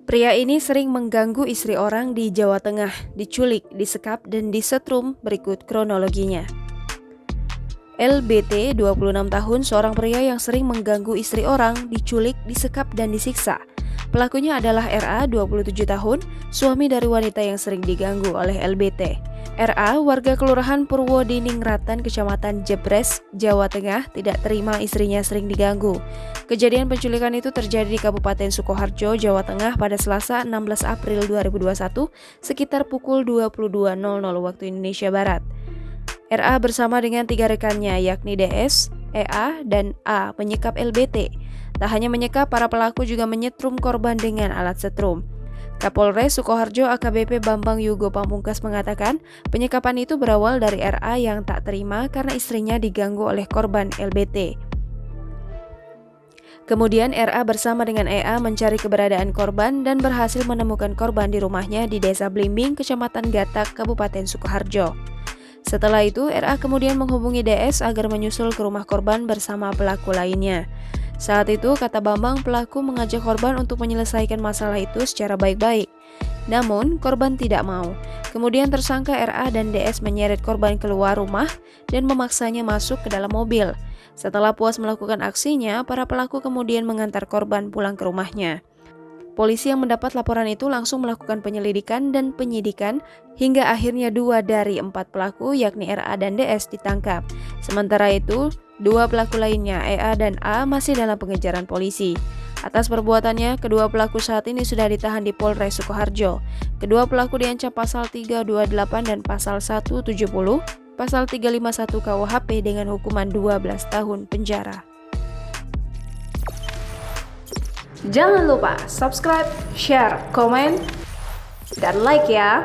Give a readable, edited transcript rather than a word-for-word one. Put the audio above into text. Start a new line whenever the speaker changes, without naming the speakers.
Pria ini sering mengganggu istri orang di Jawa Tengah, diculik, disekap, dan disetrum. Berikut kronologinya. LBT, 26 tahun, seorang pria yang sering mengganggu istri orang, diculik, disekap, dan disiksa. Pelakunya adalah RA, 27 tahun, suami dari wanita yang sering diganggu oleh LBT. RA, warga Kelurahan Purwodiningrat, Kecamatan Jebres, Jawa Tengah, tidak terima istrinya sering diganggu. Kejadian penculikan itu terjadi di Kabupaten Sukoharjo, Jawa Tengah pada Selasa 16 April 2021 sekitar pukul 22.00 waktu Indonesia Barat. RA bersama dengan 3 rekannya yakni DS, EA, dan A menyekap LBT. Tak hanya menyekap, para pelaku juga menyetrum korban dengan alat setrum. Kapolres Sukoharjo AKBP Bambang Yugo Pamungkas mengatakan penyekapan itu berawal dari RA yang tak terima karena istrinya diganggu oleh korban LBT. Kemudian RA bersama dengan EA mencari keberadaan korban dan berhasil menemukan korban di rumahnya di Desa Blimbing, Kecamatan Gatak, Kabupaten Sukoharjo. Setelah itu, RA kemudian menghubungi DS agar menyusul ke rumah korban bersama pelaku lainnya. Saat itu, kata Bambang, pelaku mengajak korban untuk menyelesaikan masalah itu secara baik-baik. Namun, korban tidak mau. Kemudian tersangka RA dan DS menyeret korban keluar rumah dan memaksanya masuk ke dalam mobil. Setelah puas melakukan aksinya, para pelaku kemudian mengantar korban pulang ke rumahnya. Polisi yang mendapat laporan itu langsung melakukan penyelidikan dan penyidikan hingga akhirnya 2 dari 4 pelaku yakni RA dan DS ditangkap. Sementara itu, 2 pelaku lainnya EA dan A masih dalam pengejaran polisi. Atas perbuatannya, kedua pelaku saat ini sudah ditahan di Polres Sukoharjo. Kedua pelaku diancam pasal 328 dan pasal 170, pasal 351 KUHP dengan hukuman 12 tahun penjara.
Jangan lupa subscribe, share, komen, dan like ya.